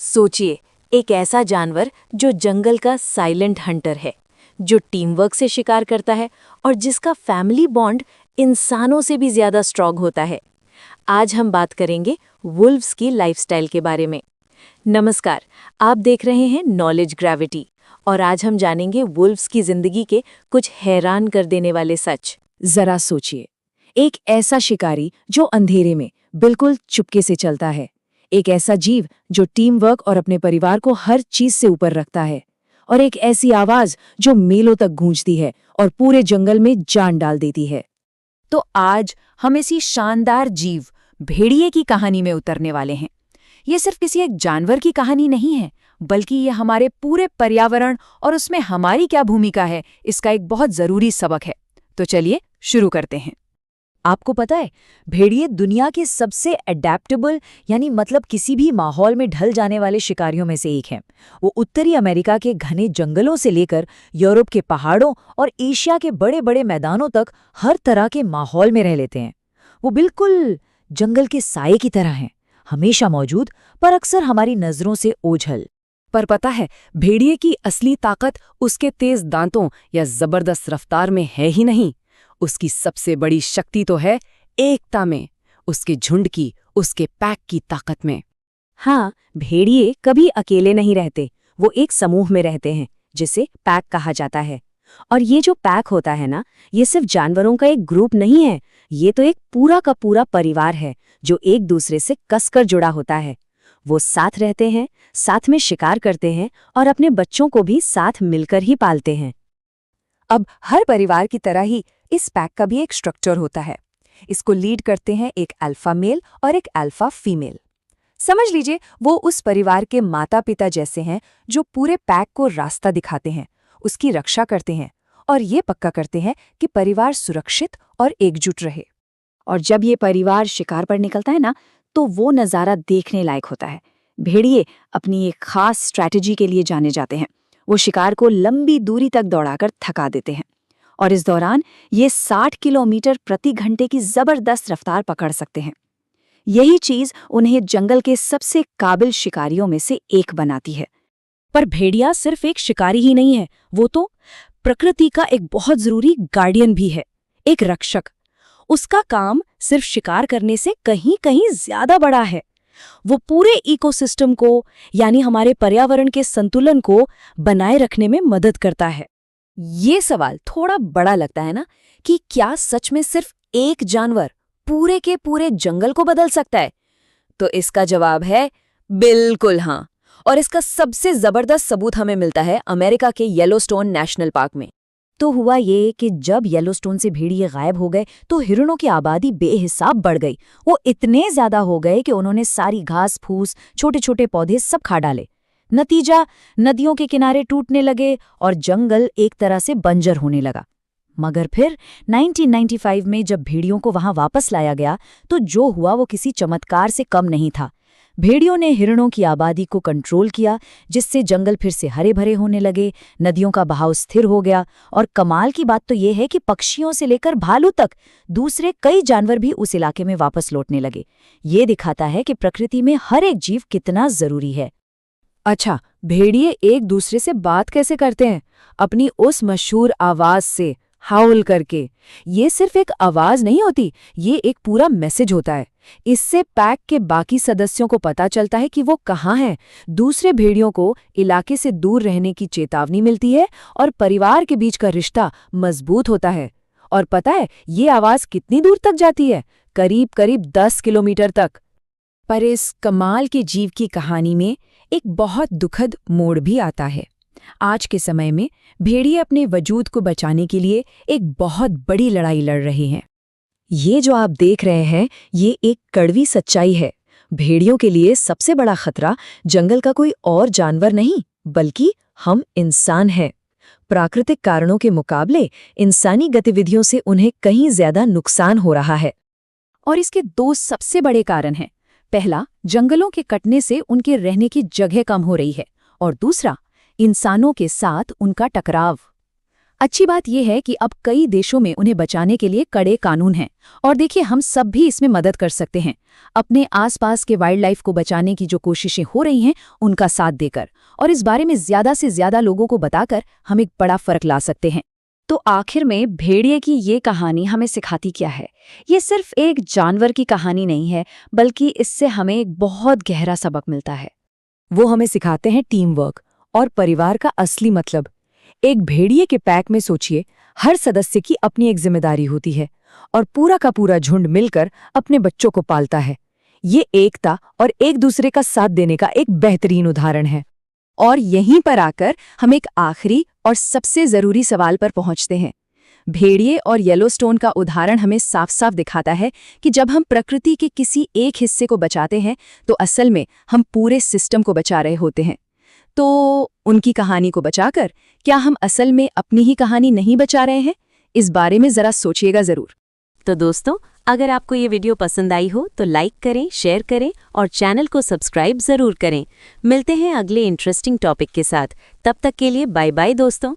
सोचिए, एक ऐसा जानवर जो जंगल का साइलेंट हंटर है, जो टीम वर्क से शिकार करता है और जिसका फैमिली बॉन्ड इंसानों से भी ज्यादा स्ट्रॉन्ग होता है। आज हम बात करेंगे वुल्व्स की लाइफस्टाइल के बारे में। नमस्कार, आप देख रहे हैं नॉलेज ग्रेविटी और आज हम जानेंगे वुल्व्स की जिंदगी के कुछ हैरान कर देने वाले सच। जरा सोचिए, एक ऐसा शिकारी जो अंधेरे में बिल्कुल चुपके से चलता है, एक ऐसा जीव जो टीम वर्क और अपने परिवार को हर चीज से ऊपर रखता है, और एक ऐसी आवाज जो मीलों तक गूंजती है और पूरे जंगल में जान डाल देती है। तो आज हम इसी शानदार जीव भेड़िए की कहानी में उतरने वाले हैं। ये सिर्फ किसी एक जानवर की कहानी नहीं है, बल्कि ये हमारे पूरे पर्यावरण और उसमें हमारी क्या भूमिका है, इसका एक बहुत जरूरी सबक है। तो चलिए शुरू करते हैं। आपको पता है, भेड़िए दुनिया के सबसे एडेप्टेबल मतलब किसी भी माहौल में ढल जाने वाले शिकारियों में से एक हैं। वो उत्तरी अमेरिका के घने जंगलों से लेकर यूरोप के पहाड़ों और एशिया के बड़े बड़े मैदानों तक हर तरह के माहौल में रह लेते हैं। वो बिल्कुल जंगल के साये की तरह हैं, हमेशा मौजूद पर अक्सर हमारी नजरों से ओझल। पर पता है, भेड़िए की असली ताकत उसके तेज दांतों या जबरदस्त रफ्तार में है ही नहीं। उसकी सबसे बड़ी शक्ति तो है एकता में, उसके झुंड की, उसके पैक की ताकत में। हाँ, भेड़िए कभी अकेले नहीं रहते, वो एक समूह में रहते हैं जिसे पैक कहा जाता है। और ये जो पैक होता है ना, ये सिर्फ जानवरों का एक ग्रुप नहीं है, ये तो एक पूरा का पूरा परिवार है जो एक दूसरे से कसकर जुड़ा होता है। वो साथ रहते हैं, साथ में शिकार करते हैं और अपने बच्चों को भी साथ मिलकर ही पालते हैं। अब हर परिवार की तरह ही इस पैक का भी एक स्ट्रक्चर होता है। इसको लीड करते हैं एक अल्फा मेल और एक अल्फा फीमेल। समझ लीजिए, वो उस परिवार के माता पिता जैसे हैं जो पूरे पैक को रास्ता दिखाते हैं, उसकी रक्षा करते हैं और ये पक्का करते हैं कि परिवार सुरक्षित और एकजुट रहे। और जब ये परिवार शिकार पर निकलता है ना, तो वो नज़ारा देखने लायक होता है। भेड़िए अपनी एक खास स्ट्रैटेजी के लिए जाने जाते हैं। वो शिकार को लंबी दूरी तक दौड़ाकर थका देते हैं और इस दौरान ये 60 किलोमीटर प्रति घंटे की जबरदस्त रफ्तार पकड़ सकते हैं। यही चीज उन्हें जंगल के सबसे काबिल शिकारियों में से एक बनाती है। पर भेड़िया सिर्फ एक शिकारी ही नहीं है, वो तो प्रकृति का एक बहुत जरूरी गार्डियन भी है, एक रक्षक। उसका काम सिर्फ शिकार करने से कहीं कहीं ज्यादा बड़ा है। वो पूरे इकोसिस्टम को हमारे पर्यावरण के संतुलन को बनाए रखने में मदद करता है। ये सवाल थोड़ा बड़ा लगता है ना, कि क्या सच में सिर्फ एक जानवर पूरे के पूरे जंगल को बदल सकता है? तो इसका जवाब है बिल्कुल हाँ। और इसका सबसे जबरदस्त सबूत हमें मिलता है अमेरिका के येलोस्टोन नेशनल पार्क में। तो हुआ ये कि जब येलोस्टोन से भेड़िए गायब हो गए तो हिरणों की आबादी बेहिसाब बढ़ गई। वो इतने ज्यादा हो गए कि उन्होंने सारी घास फूस, छोटे छोटे पौधे सब खा डाले। नतीजा, नदियों के किनारे टूटने लगे और जंगल एक तरह से बंजर होने लगा। मगर फिर 1995 में जब भेड़ियों को वहां वापस लाया गया तो जो हुआ वो किसी चमत्कार से कम नहीं था। भेड़ियों ने हिरणों की आबादी को कंट्रोल किया, जिससे जंगल फिर से हरे भरे होने लगे, नदियों का बहाव स्थिर हो गया और कमाल की बात तो ये है कि पक्षियों से लेकर भालू तक दूसरे कई जानवर भी उस इलाके में वापस लौटने लगे। ये दिखाता है कि प्रकृति में हर एक जीव कितना जरूरी है। अच्छा, भेड़िए एक दूसरे से बात कैसे करते हैं? अपनी उस मशहूर आवाज से, हाउल करके। ये सिर्फ एक आवाज नहीं होती, ये एक पूरा मैसेज होता है। इससे पैक के बाकी सदस्यों को पता चलता है कि वो कहाँ हैं। दूसरे भेड़ियों को इलाके से दूर रहने की चेतावनी मिलती है और परिवार के बीच का रिश्ता मजबूत होता है। और पता है ये आवाज कितनी दूर तक जाती है? करीब करीब 10 किलोमीटर तक। पर इस कमाल के जीव की कहानी में एक बहुत दुखद मोड़ भी आता है। आज के समय में भेड़िए अपने वजूद को बचाने के लिए एक बहुत बड़ी लड़ाई लड़ रहे हैं। ये जो आप देख रहे हैं, ये एक कड़वी सच्चाई है। भेड़ियों के लिए सबसे बड़ा खतरा जंगल का कोई और जानवर नहीं, बल्कि हम इंसान हैं। प्राकृतिक कारणों के मुकाबले इंसानी गतिविधियों से उन्हें कहीं ज्यादा नुकसान हो रहा है। और इसके दो सबसे बड़े कारण हैं। पहला, जंगलों के कटने से उनके रहने की जगह कम हो रही है, और दूसरा, इंसानों के साथ उनका टकराव। अच्छी बात यह है कि अब कई देशों में उन्हें बचाने के लिए कड़े कानून हैं और देखिए हम सब भी इसमें मदद कर सकते हैं अपने आसपास के वाइल्ड लाइफ को बचाने की जो कोशिशें हो रही हैं उनका साथ देकर और इस बारे में ज्यादा से ज्यादा लोगों को बताकर हम एक बड़ा फर्क ला सकते हैं। तो आखिर में भेड़िए की ये कहानी हमें सिखाती क्या है? ये सिर्फ एक जानवर की कहानी नहीं है, बल्कि इससे हमें एक बहुत गहरा सबक मिलता है। वो हमें सिखाते हैं टीम वर्क और परिवार का असली मतलब। एक भेड़िए के पैक में सोचिए, हर सदस्य की अपनी एक जिम्मेदारी होती है और पूरा का पूरा झुंड मिलकर अपने बच्चों को पालता है। ये एकता और एक दूसरे का साथ देने का एक बेहतरीन उदाहरण है। और यहीं पर आकर हम एक आखिरी और सबसे जरूरी सवाल पर पहुंचते हैं। भेड़िए और येलोस्टोन का उदाहरण हमें साफ साफ दिखाता है कि जब हम प्रकृति के किसी एक हिस्से को बचाते हैं तो असल में हम पूरे सिस्टम को बचा रहे होते हैं। तो उनकी कहानी को बचाकर क्या हम असल में अपनी ही कहानी नहीं बचा रहे हैं? इस बारे में जरा सोचिएगा जरूर। तो दोस्तों, अगर आपको ये वीडियो पसंद आई हो तो लाइक करें, शेयर करें और चैनल को सब्सक्राइब जरूर करें। मिलते हैं अगले इंटरेस्टिंग टॉपिक के साथ। तब तक के लिए बाय बाय दोस्तों।